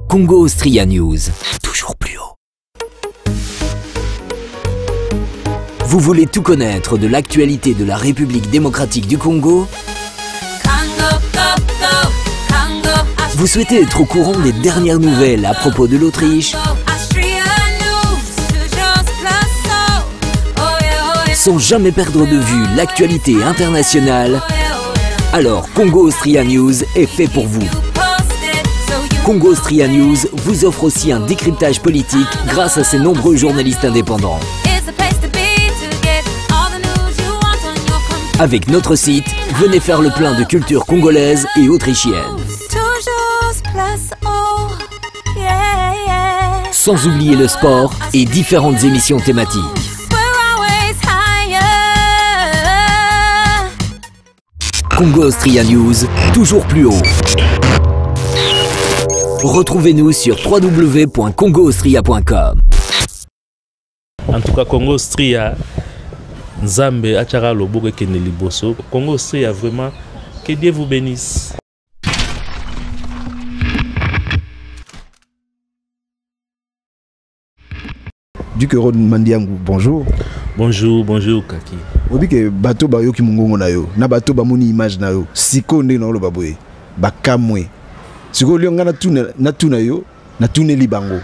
Congo Austria News, toujours plus haut. Vous voulez tout connaître de l'actualité de la République démocratique du Congo? Vous souhaitez être au courant des dernières nouvelles à propos de l'Autriche? Sans jamais perdre de vue l'actualité internationale? Alors Congo Austria News est fait pour vous. Congo Austria News vous offre aussi un décryptage politique grâce à ses nombreux journalistes indépendants. Avec notre site, venez faire le plein de culture congolaise et autrichienne. Sans oublier le sport et différentes émissions thématiques. Congo Austria News, toujours plus haut. Retrouvez-nous sur www.congoaustria.com. En tout cas, Congo Austria, Nzambe Achara Loboke Keneli Bosso. Congo Austria, vraiment, que Dieu vous bénisse. Duc-Héros Mandiangou, bonjour. Bonjour, bonjour Kaki. Obi ke bato ba yo ki mungongo na yo, na bato ba moni image na yo, siko nde na lo baboye, bakamwe. Siko lio nga na tuna yo, na tune libango.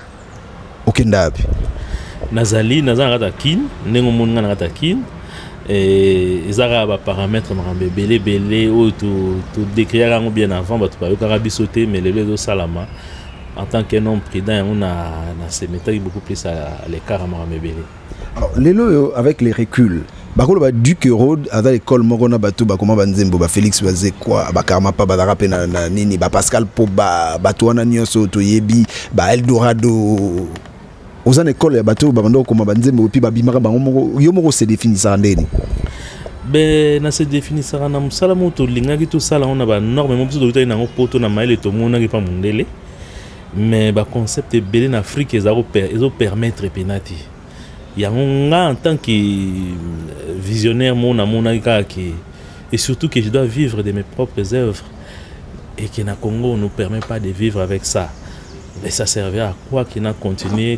Okenda api. Nazali, nazanga kin, nengo mon nga na kin. Ezara ba paramètres marambe belé o to décrire yango bien avant bato ba yo karabi sauter mais le salama. En tant qu'un homme prudent, on a se mettait beaucoup plus à l'écart à marambe belé. Lelo avec les reculs. Bakolo ba Duc-Héros à l'école Morona bato ba comment banzembo ba Félix Bazé quoi ba Karma pa ba rapé na nini ba Pascal Poba bato wana nyonso to yebi ba Eldorado aux an école ya bato ba bando comment banzembo puis ba bimara bango yo moko se définit ça ndeni. Ben na se définit ça na musala moto linga ki to sala on a ba norme mo biso do ita na poto na maile to mona ki pa mundele mais ba concept belé en Afrique ezaro permettre penati. Il y a en tant que visionnaire et surtout que je dois vivre de mes propres œuvres et que le Congo ne nous permet pas de vivre avec ça. Mais ça servait à quoi qu'il a continué,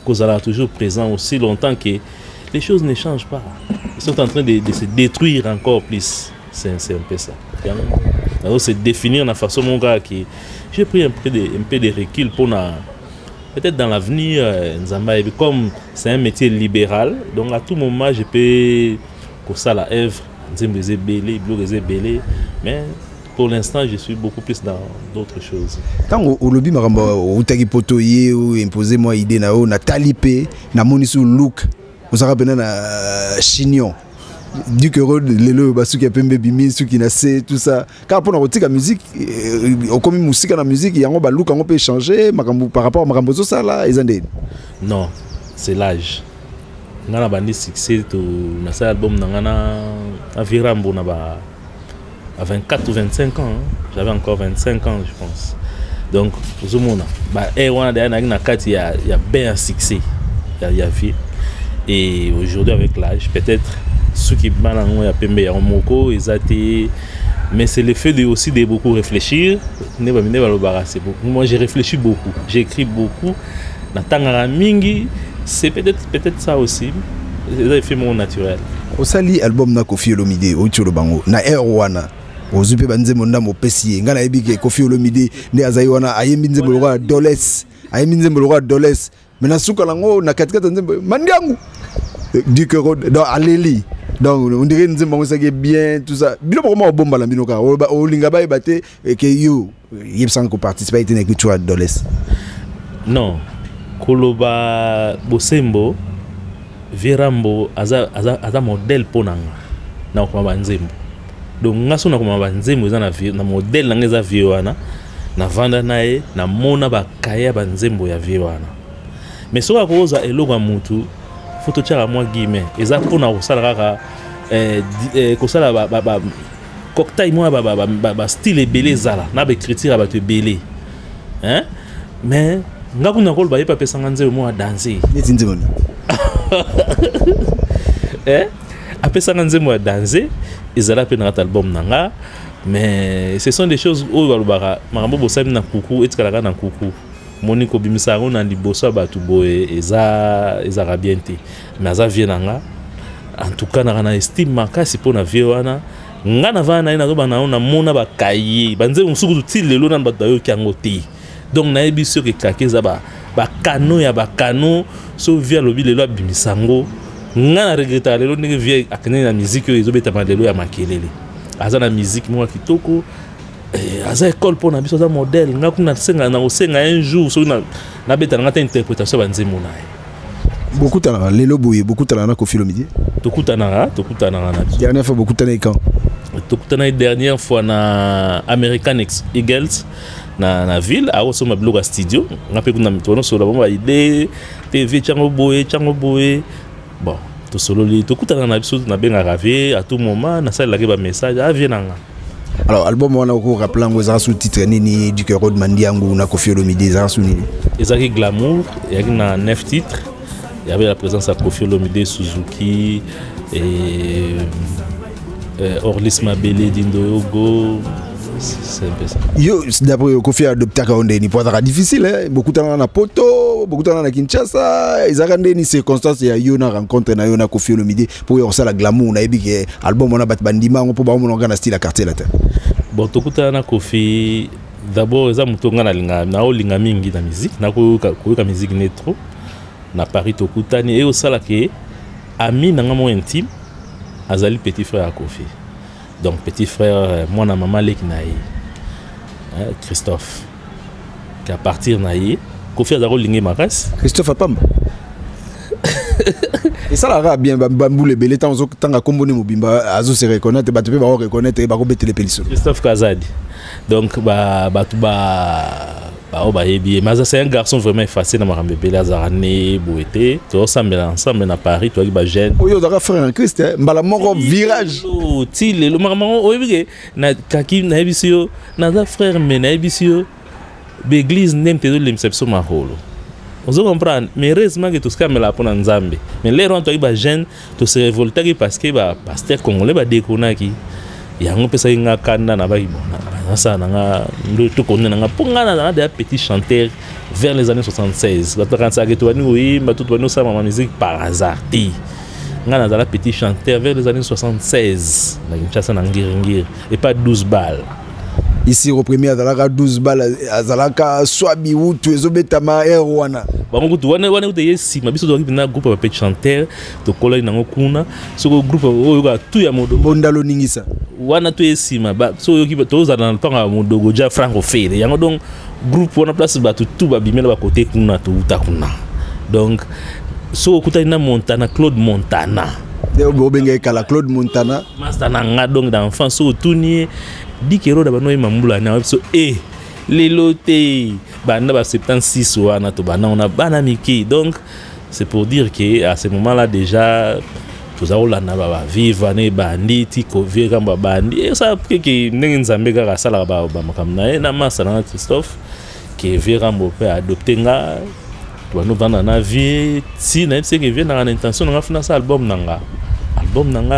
qu'on sera toujours présent aussi longtemps que les choses ne changent pas. Ils sont en train de se détruire encore plus. C'est un peu ça. Alors c'est définir la façon mon gars qui j'ai pris un peu de recul pour peut-être dans l'avenir, comme c'est un métier libéral, donc à tout moment je peux ça la œuvre, mais pour l'instant je suis beaucoup plus dans d'autres choses. Quand au lobby maramba au tagi potoyer ou imposer moi idée na o na talipé na monisu look vous avez na chignon. Duc-Héros lelo basu ki pembe bimi su ki na se tout ça car pour la musique comme musique na musique yango ba look on peut changer makambo par rapport à makambo zo ça là ezande. Non, c'est l'âge. Ngana bandi succès to na sa album ngana a Virambo na ba à 24 ou 25 ans, j'avais encore 25 ans je pense. Donc tout monde ba wana derrière na kati ya bien succès. Il y a vie et aujourd'hui avec l'âge peut-être ceux qui mais c'est le fait de aussi de beaucoup réfléchir. Moi j'ai réfléchi beaucoup, j'ai écrit beaucoup. C'est peut-être ça aussi. C'est fait mon naturel. Au sali album na Koffi Olomide au Tcholobango na Erwana. Ozupe banze monda mo pesi ngana ebike Koffi Olomide ne azaiwana ayembinze bolwa dollars. Ayembinze bolwa dollars. Mais na suka lango na katikata nzembo mandiangu. Duc-Héros dans Aléli. Donc on dirait que c'est bien tout ça. Bilo comment bomba la binoka o linga ba ebate et que yo yebsan ko participer à l'écriture de Doles. Non. Koloba Bosembo Virambo aza modèle ponanga na ko banzembo. Donc ngaso na ko banzembo za na modèle na ngeza viwana na vanda nae na mona ba kaya banzembo ya viwana. Mais soka koza eloko mutu photo tchara moi guillemets eza pona kosala kaka kosala ba cocktail moi ba style belé zala na ba écriture ba te belé hein mais ngakuna ko ba yepa pesa nganze moi danser neti nzemoni apesa nganze moi danser ezala pe na album nanga mais ce sont des choses où balobaka makambo bosami na kuku etikalaka na kuku moni kobimisa yango na liboso ya bato boye ezaka bien te mais aza vie nanga en tout cas naka na estime makasi mpo na vie wana nga na vana na ye nazobana yango namona bakaye banzembo mosuku ti lelo nano bato bayoki yango te donc nayebi soki ekaki eza bakano ya bakano so vie alobi lelo abimisa yango nga na regretaka lelo ndenge vie akendeki na miziki oyo ezobetama lelo ya makelele aza na miziki moko ya kitoko aza école mpo na biso aza modèle nga kuna na kosenga un jour soki nabetana nga ta interprétation ya banzembo na ye bokutanaka lelo boye bokutanaka na Koffi Olomide tokutanaka na biso dernière fois bokutana quand tokutana dernière fois na American Eagles na ville akosomba biloko ya studio nga mpe kuna tonosola bango baide tv tiango boye bon tosololi tokutana na biso nabengaka vie à tout moment nasalelaki bamessage avie nanga. Alors album wana oko rappela ngo ezaka sous titre nini du cœur de Mandiango na Koffi Olomide ezaka sous nini ezaki glamour yaki na 9 titres. Il y avait la présence de Koffi Olomide, Suzuki et Orlis Mabele, Dindo Yogo. C'est un peu ça. Yo, d'après Koffi a adopté à Ondeni, pour être difficile, hein? Beaucoup de gens na Poto, beaucoup de gens na Kinshasa, ils ont des circonstances, il y a eu une rencontre na Koffi Olomide pour y avoir la glamour, on a dit que l'album on a battu bandima, on peut pas on style à quartier là. Bon, tout le temps na Koffi, d'abord ils ont monté na linga, na o linga mingi na musique, na ko musique netro. Na Paris tokutani et au salake ami nanga mo intime azali petit frère à Koffi. Donc petit frère moi na maman leki na ye Christophe qui à partir na ye Koffi azaro lingi makasi Christophe Apamba. Et ça la bien bamboule belé tant tanga komboni mobimba azo se reconnaître ba te ba reconnaître ba ko betele peliso Christophe Kazadi. Donc ba c'est un garçon vraiment effacé dans ma bébé Lazarane Bouete tout ensemble na Paris toi qui ba jeune oyo dara frère en Christ mbala moko virage ti le maman oyo na kaki na ebisio na za frère mais na ebisio l'église n'aime te l'imception ma holo on se comprend mais heureusement que tout ce camela pour nzambe mais les roi toi qui ba jeune to se révolter parce que ba pasteur congolais ba dékonaki yango pesa inga kanda na ba ibona ça nanga tout connaît nanga ponga na des petits chanteurs vers les années 76 quand ça que toi oui mais tout nous ça ma musique par hasard ti nga na petit chanteur vers les années 76 na Kinshasa na ngir et pas 12 balles ici au premier azalaka 12 balles azalaka swabi utu ezobetama erwana bango tu wana ute yesi mabiso to na groupe ba petit chanteur to kola nango kuna soko groupe oyo ka tu ya modo bondalo ningisa wana to yesi ma ba so yoki to za na panga modogo ja franco fere yango donc groupe wana place ba tout ba bimela ba côté kuna to uta kuna donc so kuta ina Montana Claude Montana Bobenga kala Claude Montana master na nga donc d'enfant so tuni dikero da banoy mambula na so lelote banda ba 76 wana to bana on a bana miki donc c'est pour dire que à ce moment-là déjà tous aolana ba vivre ne bandi ti ko vira ba bandi et ça que ndenge nzambe ka sala ba makamna na masa na Christophe qui vira mo pe adopter nga to no bana na vie si na c'est que vient na intention na fina sa album nanga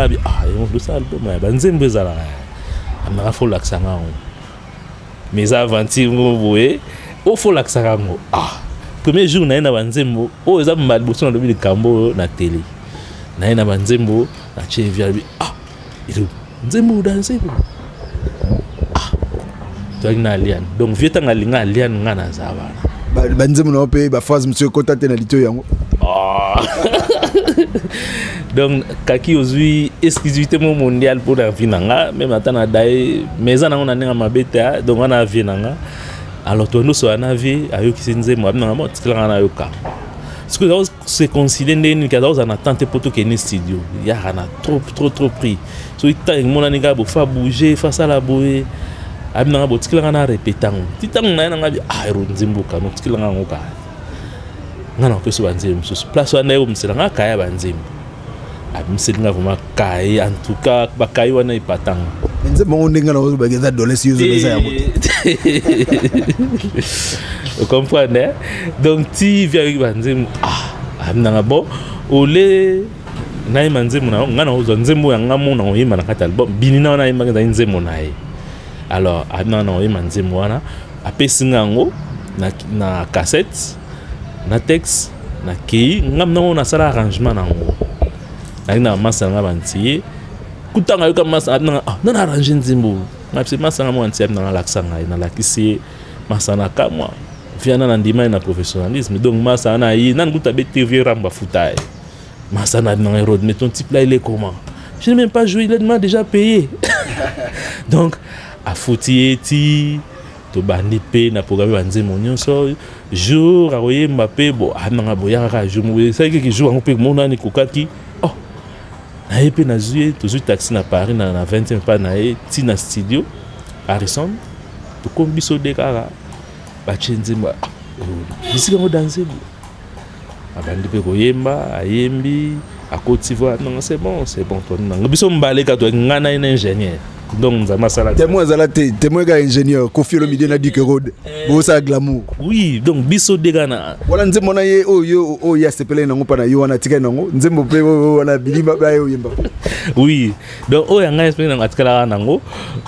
bi yo do sa album ba nzembe zala amara fo laksanga mes aventures voyez au faut laksanga premier jour na banzembo o eza mbalboso na lobi kambo na télé na banzembo na chevia bi il nzembo danser to na alian donc vieta ngalinga alian ngana zabana banzembo na pe ba phase monsieur contacté na lito yango donc kaki ozui exclusivité mondiale pour la vie nanga même atana dai mais ana on a mabeta donc on a vie nanga alors toi nous so ana vie ayoki sinzemo abna mo tikala na yoka ce que se considère ndeni kaza on attente pour tout que studio ya ana trop pris so ita mon aniga bo fa bouger face à la boue abna bo tikala na répétant titang na nga bi ro nzimbuka no tikala ngoka ngana ko so banzembo so place wana yo msela nga kaya banzembo abimselinga vraiment kai en tout cas bakai wana ipatang nzembo ndinga na zo bageza dolesi yo zo ya moto vous comprenez donc ti via banzembo amna bo ole na manzembo na ngana zo nzembo ya ngamu na oyima na kata album binina na yima nzembo na ye alors abina na oyema nzembo wana apesi ngango na cassette na texte na kei ngam nango na sala arrangement nango na masa nga bantier kutanga yoka masa abina na arranger nzembo ngapse masa nga mo antier na laksanga na lakisi masa na kamwa viana na ndima na professionnalisme donc masa na yi nan kuta BTV ramba futai masa na Hérode mais ton type là il est comment je n'ai même pas joué il m'a déjà payé donc a fouti ti to bandi pe na programme banze monyo so jour a royer Mbappé bo ananga boya ka jour mo ça qui joue en pe mon ani kokaki oh na epe na jouer toujours taxi na Paris na 20e pas na ti na studio Harrison to kombiso de kara ba chenzimba bisika ngo danser abandi pe koyemba ayembi à Côte d'Ivoire non c'est bon toi non biso mbale ka to ngana un ingénieur donc za masala témoin ga ingénieur Koffi Olomide na Duke Road bo sa glamour oui donc biso degana wala nzembo na ye o ya sepele nango pa na yo wana tika nango nzembo pe wana bilima ba yo yemba oui donc o yanga esprit na atikala nango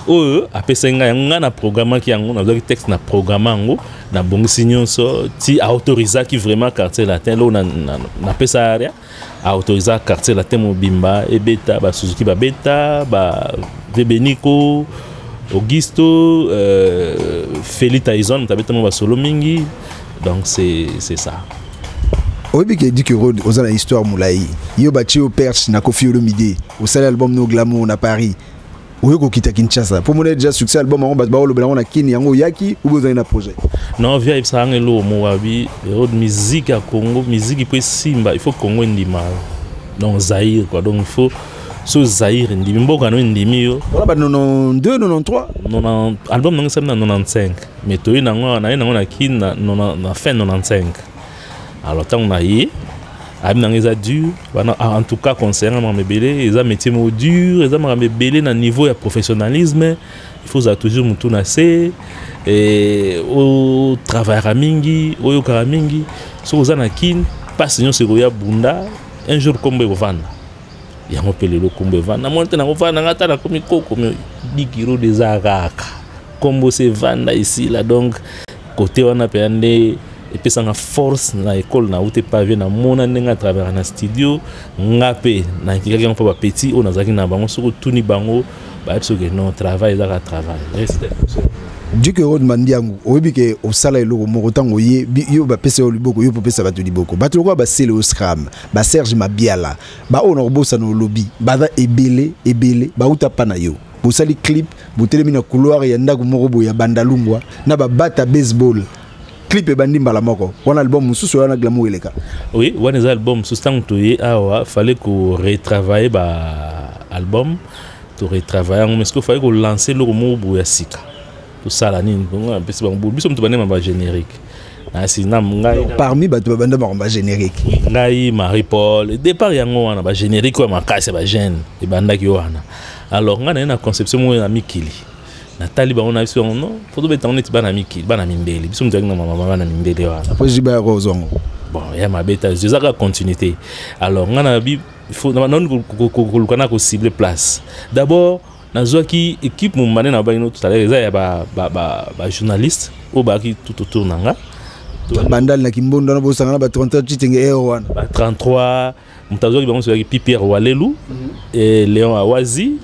o apesenga yanga na programme ki yango na zo texte na programme yango na bongisi nyonso ti autoriser ki vraiment quartier latin lo na pesa area autoriser quartier latin mobimba et beta ba Suzuki ba beta ba Vebenico Augusto Feli Tyson tabeta mo ba solo mingi donc c'est ça oyebi ke Duke Road ozana histoire moulai yo bati au Perche na Koffi Olomide au sale album No Glamour na Paris oyo ko kita Kinshasa pour mon déjà succès album on ba lo belango na kini yango yaki ou besoin na projet non via ça ngelo mo wabi Road musique à Congo musique peut simba il faut Congo ndima donc Zaïre quoi donc il faut so Zaïre ndimi mboka no ndimi yo voilà ba 92 93 non album non semna 95 mais to nango na kini na fin 95 alors tant na yi abina ngeza dur en tout cas concernant mambelé ils a métier mo dur ils a mambelé na niveau ya professionnalisme il faut toujours mutu na se et au travail mingi oyo ka mingi so ozana kin passe nyo sekoya bunda un jour comme vana ya ngopele lo kombe vana monte na vana ngata na komi koko 10 kg des araka combo se vanda ici là donc côté wana pende et puis ça a force na école na ute pavé na mona ndenga travers na studio ngape na kika ko ba petit on azaki na bango soko tuni bango ba so que non travail za ka travail Duke Road mandiangu oyebi ke osala eloko moko tango ye yo ba pesa yo liboko yo popesa bato liboko bato ko ba sele au scram ba Serge Mabiala ba ono bosa no lobby ba da ebele ba uta pa na yo bosali clip botelemi na couloir ya ndako moko boya bandalungwa na ba bata baseball clip ebandi mbala moko wana album mususu wana Glamour eleka oui wana za album sustant to ye awa fallait ko retravailler ba album to retravailler mais qu'il fallait ko lancer le mot boya sika tout ça la nini donc pesi bango biso mtu bane ba générique na sina ngai parmi bato banda ba générique ngai Marie Paul départ yango wana ba générique wa makasi ba jeune e banda ki wana alors ngana na conception mo na mikili Nathalie ba on a vu non photo beta on est bana mikili bana mindeli biso mtu na mama bana mindeli wana après jiba rozongo bon ya ma beta je ça continuité alors ngana bi il faut non ko cibler place d'abord nazwaki équipe mumbane na baino tout à l'heure ya ba journaliste o ba ki tout autour nanga bandal na kimbondo na bosanga ba 33 chitenge wana ba 33 mutazo ki bango so ki Pierre Walelu et Léon Awazi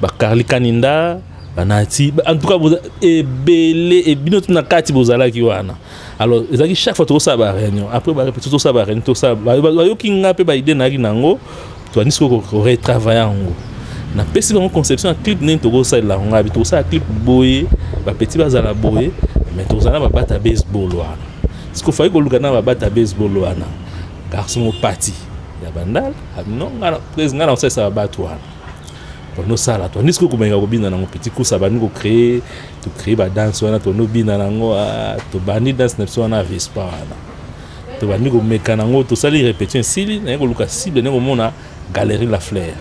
ba Carly Kaninda banati en tout cas vous ebele et bino tout na kati bozala ki wana alors ezaki chaque fois to ça ba réunion après ba répéter tout ça ba réunion tout ça ba yo ki ngape ba idée na ki nango to anisko ko retravailler ngo na pesi bango conception clip nini to ça la nga bi to ça clip boye ba petit bazala boye mais to ça na ba bata baseball wana ce qu'il fallait ko lukana ba bata baseball wana garçon au parti ya bandal non ngana président ngana ça ba batwa pour nous ça là to nisko ko benga ko bina na petit coup ça ba ngo créer to créer ba danse wana to no bina na ngo to bani dance na so na Vespa wana to ba ngo mekana ngo to sali répétition sili na ko luka cible na ko mona galerie La Fleur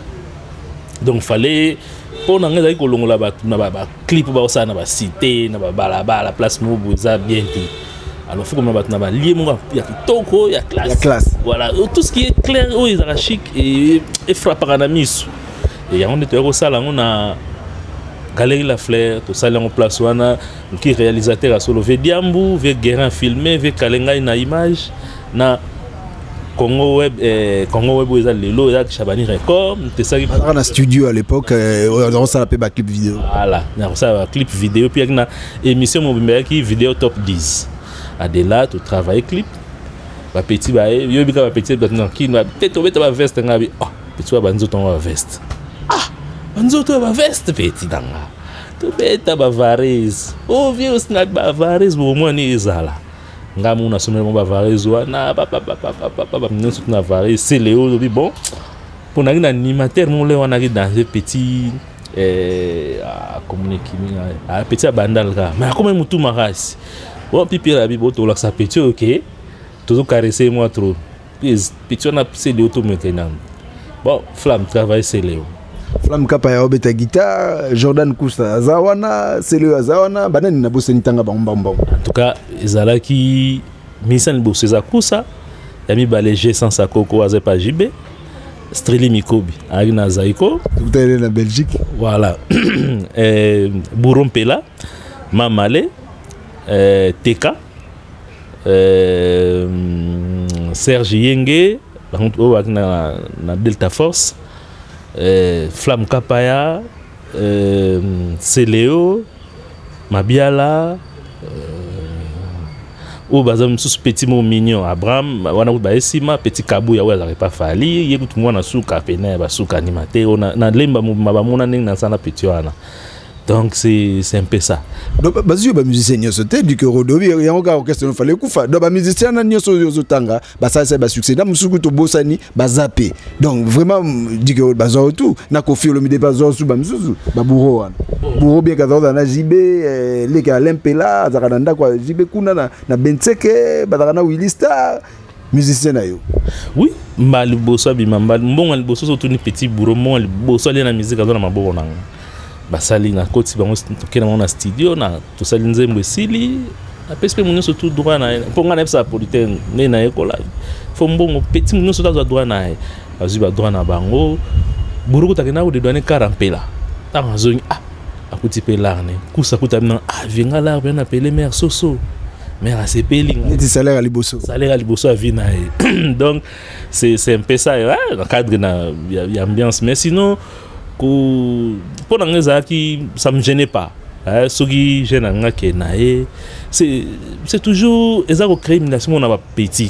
donc fallait pour na ngeza ko longola ba na ba clip ba ça na ba cité na ba balabala place mobu za bien dit alors faut comme na ba lié mon ya kitoko ya classe voilà tout ce qui est clair oh ils chic et frappant na miso et on était au salon on a Galerie La Fleur, tout ça là en place wana qui réalisateur à solo Vediambu, ve Guérin filmé, ve Kalenga na image na Congo Web eza lelo ya Chabani Record, c'est ça qui on a studio à l'époque on ça l'appelle ba clip vidéo. Voilà, on ça clip vidéo puis na émission mobile qui vidéo top 10. Adela tu travailler clip. Ba petit ba yo bika ba petit dans qui na peut-être mettre ba veste ngabi. Ah, petit ba banzo ton veste. Ah, banzo to ba veste petit danga. Tu beta ba varese. Oh vieux snack ba varese bo mo ni ezala. Ngamu na sommer mo ba varese wana papa nous na varese c'est Léo bon. Pour na animateur mo le wana ki dans petit communiquer petit bandal ka. Mais comment mutu marasi. Bon pipi la bibo to la sa petit OK. Toujours caresser moi trop. Puis petit on a c'est Léo tout maintenant. Bon, Flamme travaille c'est Léo. Flamme kapa ya obeta guitare, Jordan Kusta azawana, c'est Léo azawana, banani na bosse nitanga bambamba. En tout cas, ezalaki misan bosse za kusa, yami balégé sans sa koko aze pa JB. Streli Mikobi, ari na Zaiko. Tout est en Belgique. Voilà. Bouron Pela, Mamale, Teka, Serge Yenge, na Delta Force, Flamme Kapaya, Céléo, Mabiala, ou bazam sous petit mot mignon Abraham wana ba esima petit kabu ya wala pas fali yeku tout mwana suka pena ba suka animateur on na lemba mabamuna ning na sana petit wana. Donc c'est un peu ça. Donc bazio ba musicien nyoso te du que rodobi ya ngoka orchestre no fallait kufa. Donc ba musicien na nyoso yozo tanga ba ça c'est ba succès na musuku to bosani ba zappé. Donc vraiment du que bazo tout na Koffi Olomide bazo su ba mususu ba buro wana. Buro bien kaza na JB le ka lempela azakanda kwa JB kuna na Benteke badana Willy Star musicien na yo. Oui, mbali boso bima mbali mbongo boso surtout ni petit buro mbongo boso le na musique azona maboko nanga. Basali na koti bango tokena na studio na tosali nzembo esili na pespe munyo surtout droit na ponga na sa politaire ne na ekola fo mbongo petit munyo surtout droit na azu ba droit na bango buruku takena ko de douane karampela ta mazoni akuti pela ne kusa kuta na vinga la bien appelé mère soso mère asepeli ni salaire à liboso à vina. Donc c'est un peu ça dans cadre na ambiance mais sinon pour l'anglais qui ça me gênait pas ce qui gêne c'est toujours ils ont créé une nation on a petit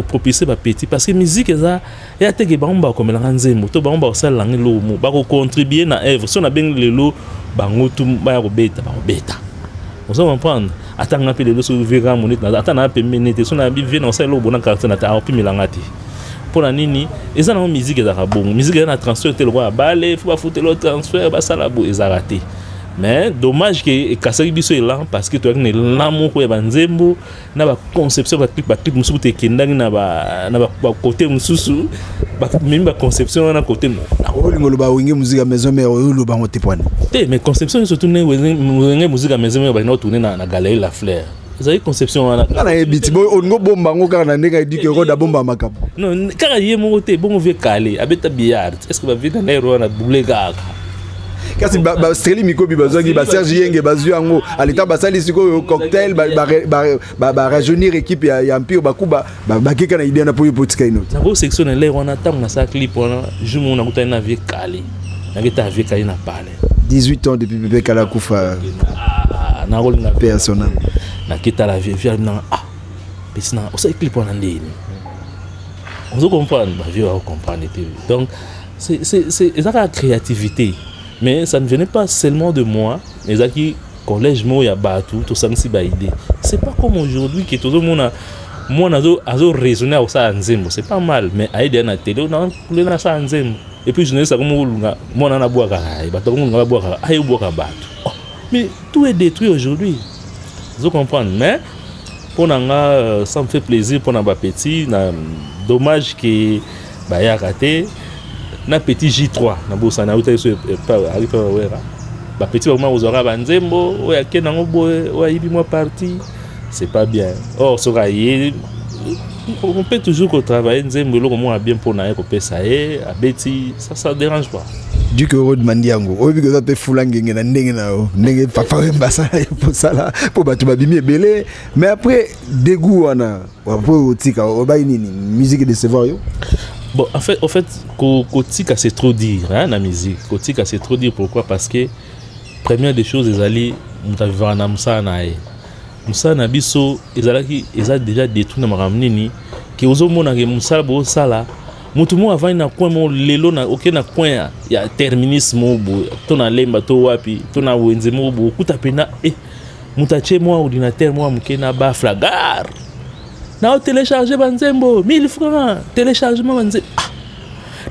propulser pas petit parce que musique ça il y a des bamba comme la nzembo to bamba ça langue lo mo ba ko contribuer na œuvre si on a bien le lo bango tout ba ko beta on se comprendre attendre un peu le so vira monite na attendre un peu minute so na bi vient on sait lo bona carte na ta pi milangati pour la nini et ça la musique est bon musique est na transfert tel roi balé faut pas foutre le transfert ba ça la bo est raté mais dommage que kasari biso est là parce que tu as une l'amour ko ba nzembo na ba conception ba clip musuku te kendani na ba côté mususu ba même ba conception na côté o lingolo ba wingi musique à maison mais o lo ba ngote point mais conception surtout ne wingi musique à maison mais ba na tourner na Galerie La Fleur. Vous avez conception wana kana ebiti bo ongo bomba ngo kana ndeka dike ko da bomba makapo non kaka ye mo te bon veut caler abeta billard est-ce que va vite na ero na double gaga kasi ba Streli Mikobi bazongi ba Serge Yenge bazu yango aleta basali siko cocktail ba rajeunir équipe ya Empire bakuba ba keka na idée na po potika ino na ko section na le wana tam na sa clip wana jumu na kutana na vie caler na kita vie caler na parler 18 ans depuis bébé kala kufa na rolinga personnel na kita la vie na petit na ça clip wana ndini on doit comprendre ba vie va comprendre donc c'est la créativité mais ça ne venait pas seulement de moi mais ça qui collège mo ya batu to sansi ba idée c'est pas comme aujourd'hui que tout le monde a moi azo raisonner au ça nzembo c'est pas mal mais aide na télé on a na ça nzembo et puis je ne sais pas comment moi na boire ba to nga boire ayo boire batu mais tout est détruit aujourd'hui. Vous comprenez, mais pour nous, ça me fait plaisir pour nos petits. Dommage que bah y a raté. Na petit J3, na bossa na uta so pas arrive pas wera. Ba petit vraiment aux aura banzembo, o ya ke nango boy, o yibi moi parti. C'est pas bien. Or so raillé on peut toujours travailler nzembo lo comment bien pour na ko pesa a beti ça dérange pas. du que de mandiango o bi ko pe fulangenge na ndenge na o ndenge papa mbasa pour ça là pour ba tu ba bimi belé mais après dégoût wana pour tika o ba nini musique de savoir yo. Bon, en fait, Kotika c'est trop dire, hein, la musique. Kotika c'est trop dire, pourquoi? Parce que, première des choses, ils allaient, Moussa Nabiso, ils ont déjà détruit dans Ramnini, qui aux hommes, Moussa Sala, Moutoumou avant, na coin, mon lelo, na aucun coin, il y a terminisme, ton a lemba, to wapi, ton a wenzemo, beaucoup tapena, et Moutache, moi, ordinateur, moi, moukena, baflagar. Na télécharger banzembo 1000 francs téléchargement banzembo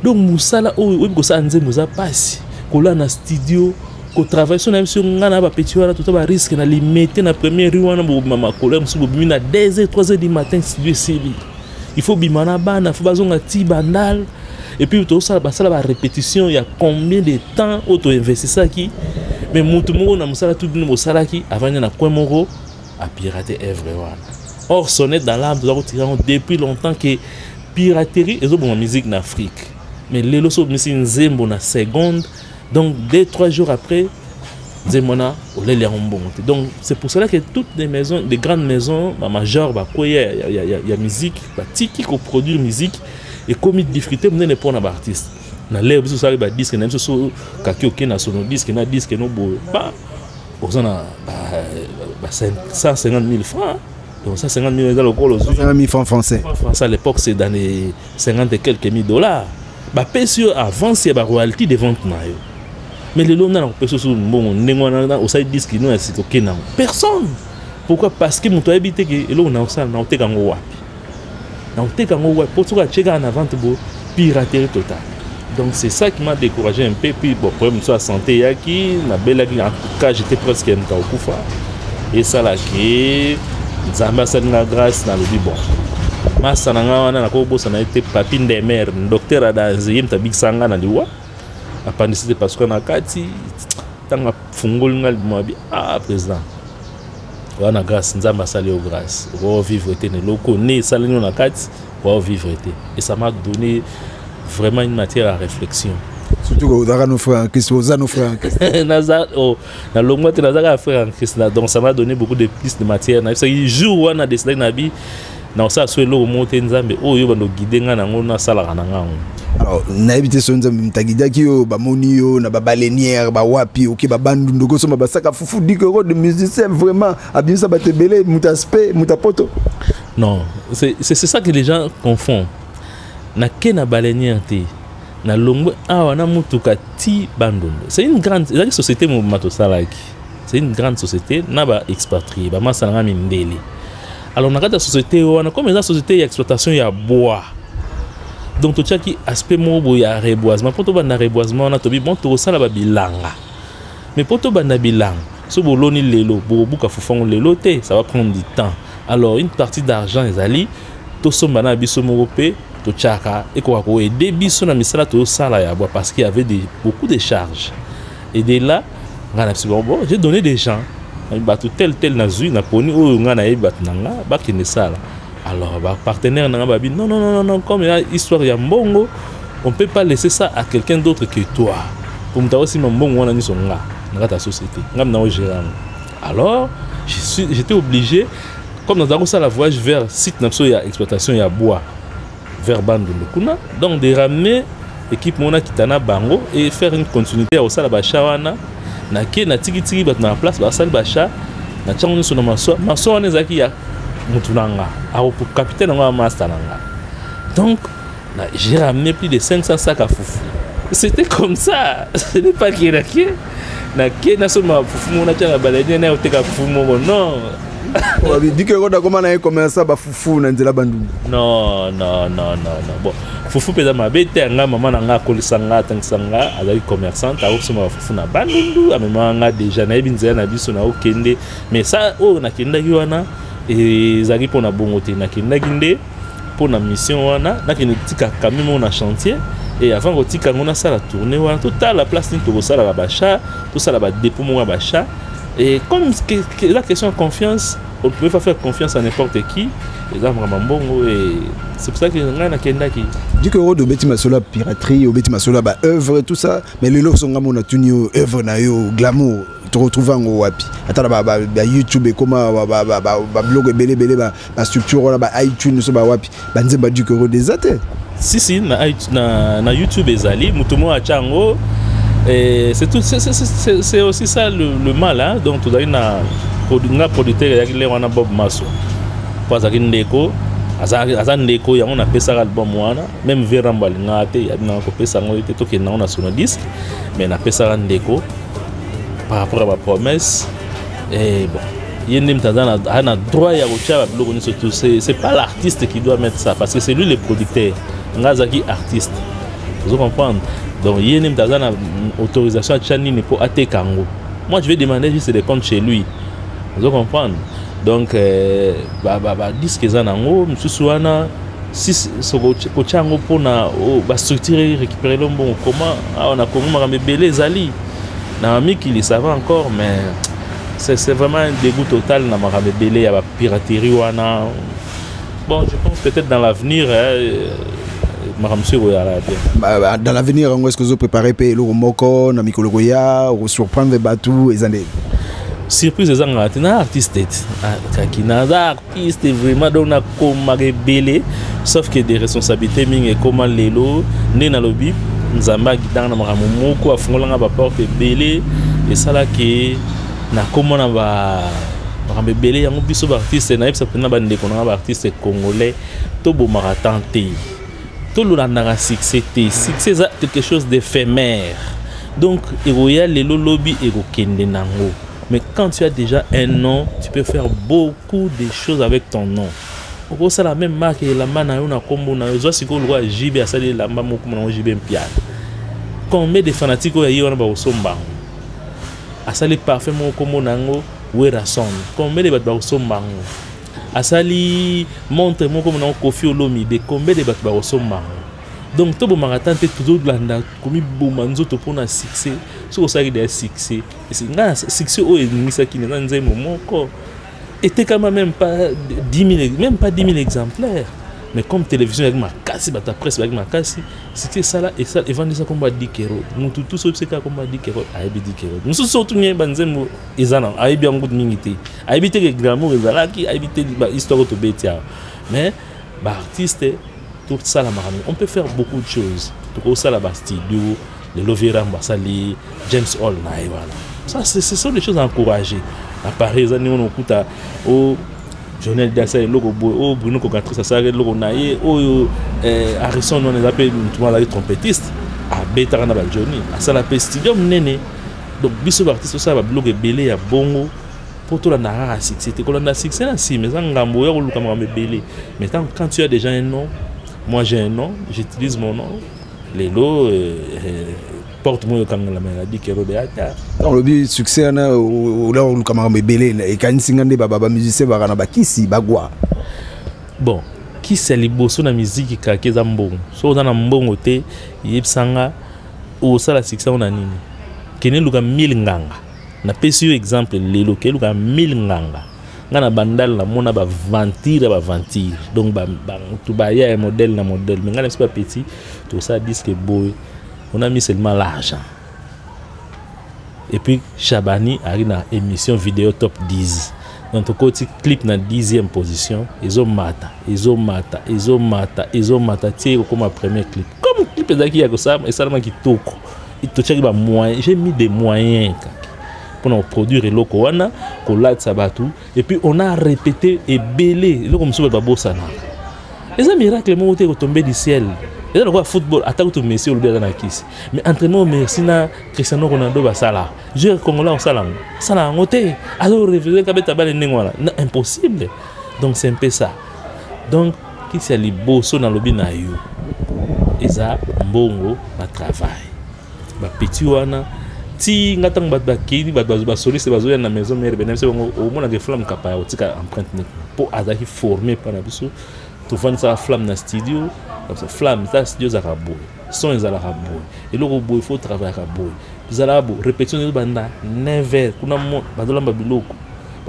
donc musala oui ko sa nzembo za passe ko la na studio ko travailler sur même sur ngana ba petit wala tout ba risque na limiter na première rue wana bo mama kolem su bo bimina 2h 3h du matin studio CB il faut bimana bana faut bazonga ti bandal et puis tout ça ba répétition il y a combien de temps auto investir ça qui mais mutu mo na musala tout bino musala qui avant na coin moro a pirater œuvre wana. Or, sonnet dans l'âme, nous avons tiré depuis longtemps que piraterie est une musique en Afrique. Mais les lots sont une zembo na seconde. Donc, 2-3 jours après, zemona, on les remonte. Donc, c'est pour cela que toutes les maisons, les grandes maisons, majeures, il y a musique, tiki qui produit musique et comme il difficulté, on n'est pas un artiste. Na l'air, vous savez, disque, même si vous avez un sonodisque, un disque, on a 150 000 francs. Donc ça 50 000 dollars 50 000 francs français. À l'époque c'est dans les 50 et quelques mille dollars. Bah sûr avant c'est la royalty de vente naio. Mais les lots n'a pas sur bon n'engona au side disque non c'est OK non. Personne. Pourquoi? Parce que mon to habité que là on a ça na oteka ngo wapi. Na oteka ngo wapi pour toi checker en avant bo piraterie totale. Donc c'est ça qui m'a découragé un peu puis bon problème sur la santé yaki na belle en tout cas j'étais presque en temps kufa. Et ça là qui Zamba na grâce na lobi bon. Masa na ngawana na ko bosa na été papine de mère docteur adanze yemta big sanga na liwa. Appendicite parce que na kati tanga fungol ngal mobi président. Wana grâce nzamba sali au grâce. Wa vivre était ne loko né sali na kati wa vivre était. Et ça m'a donné vraiment une matière à réflexion. Surtout que vous nos frères en Christ, vous avez nos frères en Christ. Dans le mois, tu as frères en Christ. Donc ça m'a donné beaucoup de pistes de matière. Il joue où on a décidé nabi, na ça soit l'eau monter nzambe. Oh yo bando guider nga na ngona sala kana nga. Alors na habité son nzambe mtagida ki yo ba moni yo na ba balenière ba wapi OK ba bandu ndoko so ba saka fufu dikoro de musicien vraiment a bien ça ba te belé mutaspe mutapoto. Non, c'est ça que les gens confondent. Na kena balenière té. Na lombo awana mutuka ti bandondo. C'est une grande société matosalaki. C'est une grande société na ba expatrié ba masala mindele. Alors na kata société wana comme la société d'exploitation ya bois. Donc to tchaki aspect mobo ya reboisement. Poto ba na reboisement na to bi bon to sala ba bilanga. Mais poto ba na bilanga. So boloni lelo bo buka fufongo lelo te, ça va prendre du temps. Alors une partie d'argent ezali to somba na biso moropé to tchaka et quoi ko aider biso na misala to sala ya bois parce qu'il y avait beaucoup de charges. Et de là, bon, j'ai donné des gens tel nazu na poni o nga na yebat nanga ba kene sala. Alors ba partenaire nanga ba bi non comme il y a histoire ya mbongo, on peut pas laisser ça à quelqu'un d'autre que toi. Pour me aussi mon mbongo wana ni songa na ta société. Ngam na o gérant. Alors, j'étais obligé comme dans ça la voyage vers site na so ya exploitation ya bois vers Bandundu kuna donc de ramener équipe mona kitana bango et faire une continuité au sala bacha wana na ke na tiki bat na place ba sala bacha na chango so na maso wana zaki ya mutunanga au capitaine nga master nanga donc j'ai ramené plus de 500 sacs à foufou. C'était comme ça, ce n'est pas qui na ke na so ma foufou mona tanga balade na oteka foufou mo non. On dit que quand comment on a commencé à foufou na nzela Bandundu. Non. Bon, foufou pesa mabete nga maman nga kolisanga tangsanga azali commerçante a osoma foufou na Bandundu a maman nga déjà na ebinzela na biso na okende mais ça o na kenda ki wana et zaki pona bongote na kenda kinde pona mission wana na kende tika quand même na chantier et avant que tika ngona sala tourner wana toute la place ni to sala la bacha tout ça la ba dépôt mo bacha. Et comme la question de confiance, on ne peut pas faire confiance à n'importe qui. Et c'est pour ça que je suis dit que de beti masola piraterie au beti masola ba œuvre tout ça mais les lots sont ngamo na tunio œuvre na yo glamour te retrouver en wapi atala ba YouTube et comment ba blog belé ba structure là ba iTunes so ba wapi ba nzemba dit que des athées si na YouTube ezali mutumo achango et c'est aussi ça le mal hein donc tu as une producteur ya kile wana Bob Maso pas za kindeko aza ndeko yango na pesa album wana même Veramba ngate ya na ko pesa ngo ite to ke na son disque mais na pesa ndeko par rapport à ma promesse et bon yende mtazana ana droit ya kucha blogo ni surtout c'est pas l'artiste qui doit mettre ça parce que c'est lui le producteur ngazaki artiste vous comprenez donc yende mtazana autorisation à chanini pour atekango moi je vais demander juste des comptes chez lui vous comprenez donc disque zanango msusuana si soko kochango pona ba structurer récupérer le bon comment on a comment makambe belé zali na amiki li ça va encore mais c'est vraiment un dégoût total na makambe belé ya ba piraterie wana bon je pense peut-être dans l'avenir dans l'avenir est-ce que vous préparez le moko na mikolo ya ou surprendre batu ezande surprise les artistes artiste vraiment donc na komage belé sauf que des responsabilités mingi comment lelo né na lobby nzamba dans na moko afungolanga ba porte belé et ça là que na comment na ba belé yango biso ba artiste na yebisa pena ba ndeko na ba artiste congolais to bo maratante to lolanda succès c'est quelque chose d'éphémère donc eroya lelo lobby ero kende nango. Mais quand tu as déjà un nom, tu peux faire beaucoup de choses avec ton nom. C'est la même marque et la mana on a combo na zo siko lwa JB asali la mama ko na JB piano. Combien de fanatiques y a ba osomba. Asali parfaitement combo nango wera son. Combien de ba osomba. Asali montre mo comme na Koffi Olomide combien de ba osomba. Donc tout le monde attend toujours de l'anda comme bomanzo to pour un succès so ça il est succès et c'est un succès au ennemi ça qui n'est pas un moment était quand même pas 10 000 exemplaires mais comme télévision avec ma casse ta presse avec ma casse c'est ça là et ça et vendre ça comme 10 kero nous tout ce c'est comme 10 kero aibi 10 kero nous surtout ni banzemo ezana aibi en good mingité aibi te glamour ezalaki aibi te histoire to betia mais ba artiste tout ça la marame on peut faire beaucoup de choses tout ça la studio les Lovera Mbasali James Hall na voilà ça ce sont des choses à encourager à Paris on okuta au Jonel Dassa logo au Bruno Kokatrice ça logo naie au Harrison on les appelle tout le monde trompettiste à Betara ba Johnny à ça la studio nene donc biso artiste ça va bloguer belé ya bongo pour tout la nara succès te kolanda succès là si mais ngambo ya koluka ma belé mais quand tu as déjà un nom. Moi j'ai un nom, j'utilise mon nom. Les lots porte-moi quand la maladie qui est rodéata. Dans le but succès na ou là on camarade belé et quand singande baba musicien ba na kisi bagwa. Bon, qui c'est les bosso na musique ka keza mbongo. So dans na mbongo te yebsanga ou ça la succès on a nini. Kene luka 1000 nganga. Na pesi exemple lelo ke luka 1000 nganga. Ngana bandal la mona ba ventire donc tout ba ya modèle na modèle mais ngana c'est pas petit tout ça disque boy on a mis seulement l'argent et puis Chabani a une émission vidéo top 10 donc côté clip na 10e position ils ont mata tirer comme premier clip comme clip d'aki ya ko ça et ça qui toko il te cherche ba moyen j'ai mis des moyens pour nous produire le Kowana, Kolat Sabatu, et puis on a répété et belé, le comme ça, Babosana. Les miracles m'ont été tombés du ciel. Et là, le football, attaque tout Messi, le bien kiss. Mais entraînement, merci na Cristiano Ronaldo Basala. Je Congolais en salam. Ça n'a ngoté. Alors, réfléchir qu'à bête balle n'engwala. Impossible. Donc c'est un peu ça. Donc, qui c'est les beaux sont dans le bina you. Et ça, mbongo, ma travail. Ma petit wana. Si ngatang bat bakini bat soliste bazo na maison mère benem c'est au moins des flammes capable tika empreinte pour azaki formé par biso to vendre sa flamme na studio ça flamme ça studio za rabo son ezala rabo et le robot il faut travailler rabo zala bo répétition de banda 9h kuna mo badolamba biloko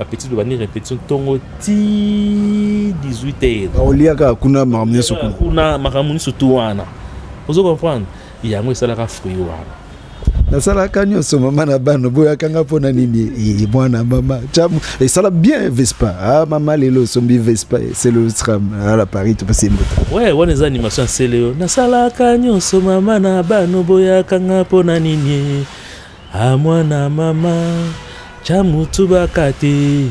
petit de venir répétition tongo ti 18h oliaka kuna makamuni surtout kuna makamuni surtout wana vous comprendre il y a moi ça la fruit wana nasalaka nyonso mama na bano boyakanga mpona nini mwana mama chamu esala bien Vespa mama lelo sombi Vespa c'est le tram à la Paris to passer mbota ouais wana za animation seleo nasalaka nyonso mama na bano boyakanga mpona nini mwana mama chamu tubakate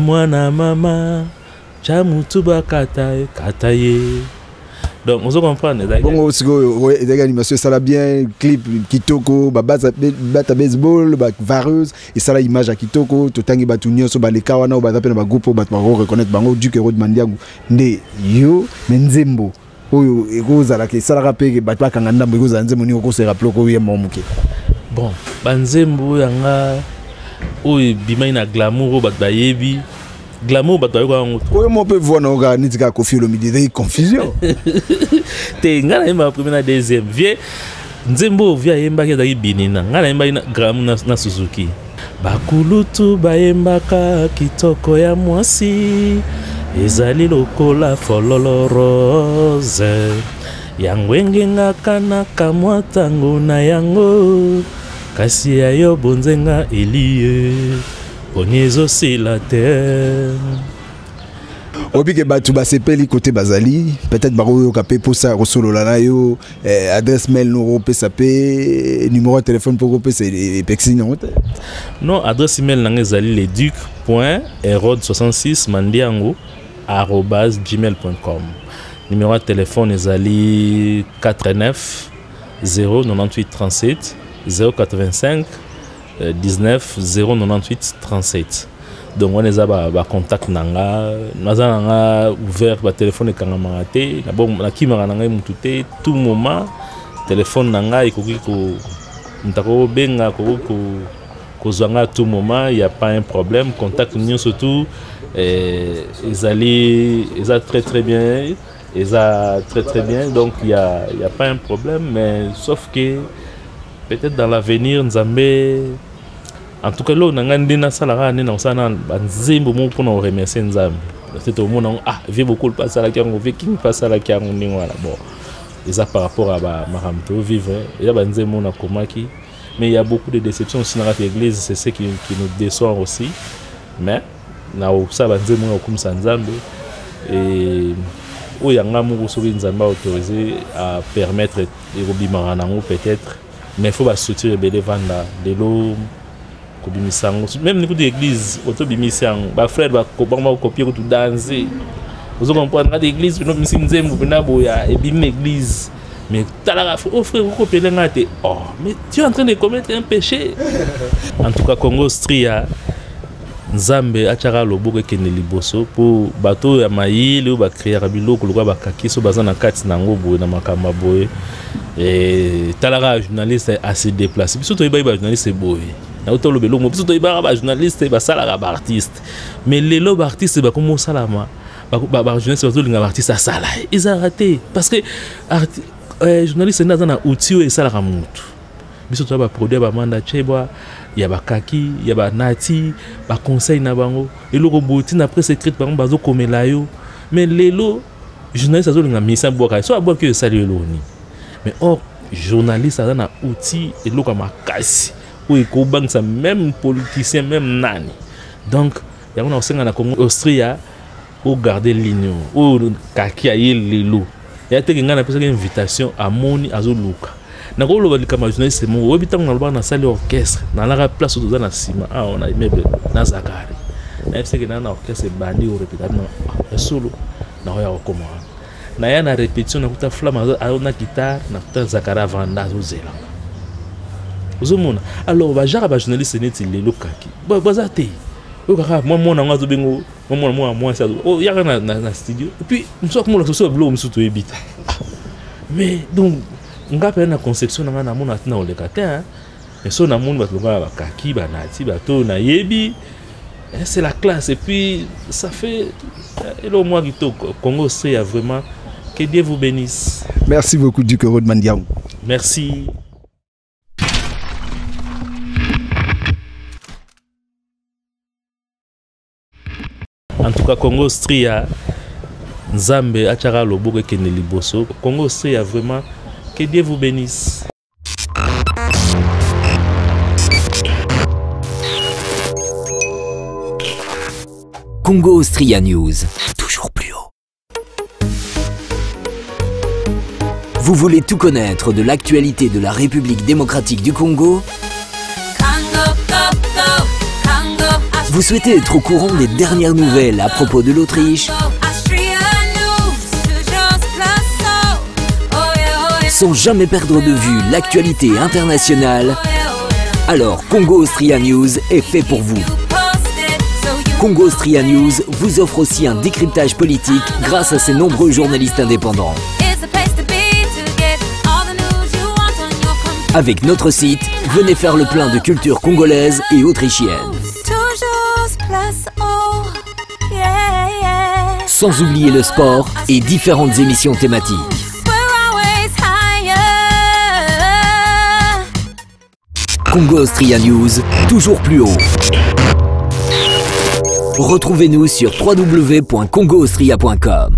mwana mama chamu tubakata kataye. Donc, on se comprend. Bon, les animations, ça l'a bien, clip, Kitoko, bata baseball, vareuse, et ça l'a image à Kitoko, totangi batunyo, so ba les kawana, ba tapé na groupe, ba reconnaître bango du Kero de Mandiango, ne yo, menzembo. Oyo, egoza la ke ça la rappelle que batwa kanganda mbegoza nzembo ni ko se rappelle ko yemo muke. Bon, banzembo yanga oyo bimai na glamour bat bayebi. Glamour bato ko ngo oyo mo pe voir na ga nitika Koffi Olomide de confusion te ngana yemba premier na deuxième vie nzembo via yemba ke daki binina ngana yemba na glamour na Suzuki bakulutu bayembaka kitoko ya mwasi ezali lokola fololo rose yangwenge ngaka na kamwa tango na yango kasi ya yo bonzenga elie Ponizo si la terre. Obi ke batu ba sepeli côté bazali, peut-être baro yo kapé pour ça resolo la yo, adresse mail no pe sapé, numéro de téléphone pour pe c'est pexi non. Non, adresse email nanga zali leduc.erod66mandiango@gmail.com. Numéro de téléphone zali 89 098 37 085 19 098 37. Donc on est à contact nanga, nanga ouvert ba téléphone kanga mangate, na bon na kimara nanga mutute tout moment téléphone nanga ikoki ko mutako benga ko zwanga tout moment, il y a pas un problème, contact nous surtout ils a très bien, ils a très bien, donc il y a pas un problème, mais sauf que peut-être dans l'avenir nous avons en tout cas là on a ngandina salara nena osana banzembo mo pona remercier nzambe c'est au monde vie beaucoup pas ça la qui on veut qui pas ça la qui on ni voilà bon et ça par rapport à maramto vivre il y a banzembo na komaki mais il y a beaucoup de déceptions aussi dans l'église c'est ce qui nous déçoit aussi mais na ça banzembo comme ça nzambe et où yanga mo so nzamba autorisé à permettre et robimara nango peut-être mais il faut pas structurer belé vanda de l'eau même niveau de l'église auto bimisango ba frère ba copier tout danser vous comprenez l'église nous misinzembo bina boya et bim église mais talaka oh frère vous copier ngate oh mais tu es en train de commettre un péché en tout cas Congo Stria nzambe achaka loboko kene liboso pour bateau ya mayili ba créer biloko lokwa ba kakiso bazana kati nango boye na makamba boye et talaka journaliste a se déplacer biso to ba journaliste boye na auto lobelo mo biso to ba journaliste ba sala ba artiste mais les lob artistes ba comme salama ba journaliste ba to linga artiste sala ils ont raté parce que journaliste na na outil et sala mutu biso to ba produire ba manda chebwa ya ba kaki ya ba nati ba conseil na bango eloko botine après secret bango bazo komela yo mais lelo journaliste azo linga misa boka so abo que saluer loni mais or journaliste a na outil eloko makasi ou ekobangisa même politicien même nani donc ya on osenga na Congo Austria ou garder l'union ou kaki ya lelo ya te ngana pesa invitation à moni azoluka na ko loba likama journaliste mo obitango na loba na salle orchestre na la place au na sima on a immeuble na Zakari na fseke na orchestre bandi au répéter na solo na ya okoma na ya na répétition na kuta flamme na guitare na kuta Zakara vanda zozela ozomona alors ba jara ba journaliste neti lelo kaki bazate okaka moi na ngazo bengo moi ça oh ya na studio et puis m'so comme le so blo m'so to ebita mais donc ngapa na conception na na mona tina olekata mais so na monde batonga ba kaki ba nati bato na yebi c'est la classe et puis ça fait le mois qui Congo c'est vraiment que Dieu vous bénisse. Merci beaucoup du Kero de Mandiango. Merci. ka Congo Austria Nzambe achara loboko kende liboso. Congo Austria vraiment que Dieu vous bénisse. Congo Austria News, toujours plus haut. Vous voulez tout connaître de l'actualité de la République démocratique du Congo? Vous souhaitez être au courant des dernières nouvelles à propos de l'Autriche? Sans jamais perdre de vue l'actualité internationale? Alors Congo Austria News est fait pour vous. Congo Austria News vous offre aussi un décryptage politique grâce à ses nombreux journalistes indépendants. Avec notre site, venez faire le plein de culture congolaise et autrichienne. Sans oublier le sport et différentes émissions thématiques. Congo Austria News, toujours plus haut. Retrouvez-nous sur www.congoaustria.com.